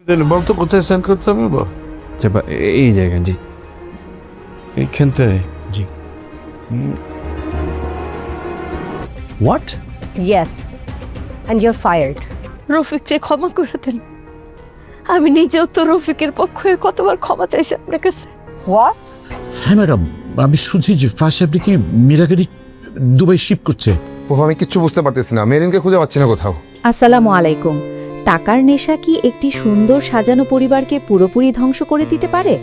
বলতো কোথায় সেন্ড করতে হবে? আচ্ছা এই জায়গা, জি এইখানটায়। জি। What? Yes, and you're fired. রফিককে ক্ষমা করে দেন। আমি নিজেও তো রফিকের পক্ষে কতবার ক্ষমা চাইছি আপনার কাছে। What? হ্যাঁ ম্যাডাম, আমি শুনছি যে ফার্স্ট আপনিকে মীরাগাড়ি দুবাই শিপ করছে। আমি কিচ্ছু বুঝতে পারতেছি না, মেরিনকে খুঁজে পাচ্ছি না কোথাও। আসসালামু আলাইকুম। টাকার নেশা কি একটি সুন্দর সাজানো পরিবারকে পুরোপুরি ধ্বংস করে দিতে পারে?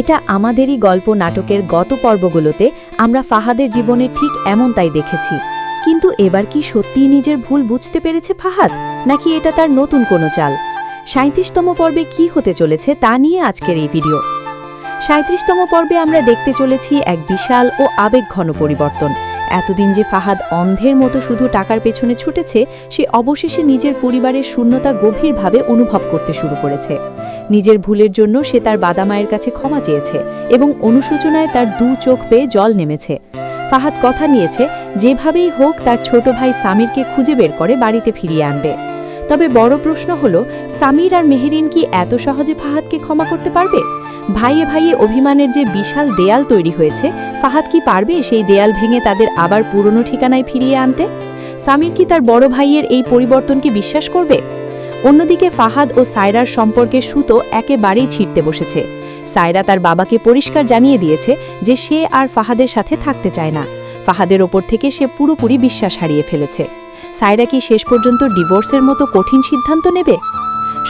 এটা আমাদেরই গল্প নাটকের গত পর্বগুলোতে আমরা ফাহাদের জীবনে ঠিক এমনটাই দেখেছি। কিন্তু এবার কি সত্যিই নিজের ভুল বুঝতে পেরেছে ফাহাদ, নাকি এটা তার নতুন কোনো চাল? ৩৭তম পর্বে কি হতে চলেছে তা নিয়ে আজকের এই ভিডিও। ৩৭তম পর্বে আমরা দেখতে চলেছি এক বিশাল ও আবেগঘন পরিবর্তন। এতদিন যে ফাহাদ অন্ধের মতো শুধু টাকার পেছনে ছুটেছে, সে অবশেষে নিজের পরিবারের শূন্যতা গভীরভাবে অনুভব করতে শুরু করেছে। নিজের ভুলের জন্য সে তার বাদামায়ের কাছে ক্ষমা চেয়েছে এবং অনুশোচনায় তার দু চোখ বেয়ে জল নেমেছে। ফাহাদ কথা নিয়েছে যেভাবেই হোক তার ছোট ভাই সামিরকে খুঁজে বের করে বাড়িতে ফিরিয়ে আনবে। তবে বড় প্রশ্ন হলো, সামির আর মেহেরিন কি এত সহজে ফাহাদকে ক্ষমা করতে পারবে? ভাইয়ে ভাইয়ে অভিমানের যে বিশাল দেয়াল তৈরি হয়েছে, ফাহাদ কি পারবে সেই দেয়াল ভেঙে তাদের আবার পুরনো ঠিকানায় ফিরিয়ে আনতে? সামির কি তার বড় ভাইয়ের এই পরিবর্তনকে বিশ্বাস করবে? অন্যদিকে ফাহাদ ও সায়রার সম্পর্কের সুতো একেবারেই ছিঁড়তে বসেছে। সায়রা তার বাবাকে পরিষ্কার জানিয়ে দিয়েছে যে সে আর ফাহাদের সাথে থাকতে চায় না। ফাহাদের ওপর থেকে সে পুরোপুরি বিশ্বাস হারিয়ে ফেলেছে। সায়রা কি শেষ পর্যন্ত ডিভোর্সের মতো কঠিন সিদ্ধান্ত নেবে?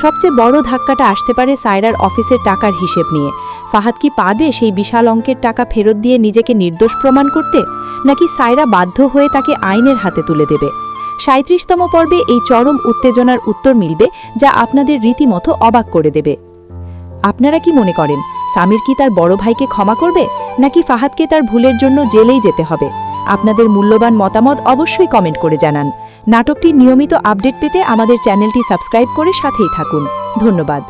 সবচেয়ে বড় ধাক্কাটা আসতে পারে সায়রার অফিসের টাকার হিসেব নিয়ে। ফাহাদ কি পাবে সেই বিশাল অঙ্কের টাকা ফেরত দিয়ে নিজেকে নির্দোষ প্রমাণ করতে, নাকি সায়রা বাধ্য হয়ে তাকে আইনের হাতে তুলে দেবে? ৩৭তম পর্বে এই চরম উত্তেজনার উত্তর মিলবে, যা আপনাদের রীতিমতো অবাক করে দেবে। আপনারা কি মনে করেন, সামির কি তার বড় ভাইকে ক্ষমা করবে, নাকি ফাহাদকে তার ভুলের জন্য জেলেই যেতে হবে? আপনাদের মূল্যবান মতামত অবশ্যই কমেন্ট করে জানান। নাটকটির নিয়মিত আপডেট পেতে আমাদের চ্যানেলটি সাবস্ক্রাইব করে সাথেই থাকুন। ধন্যবাদ।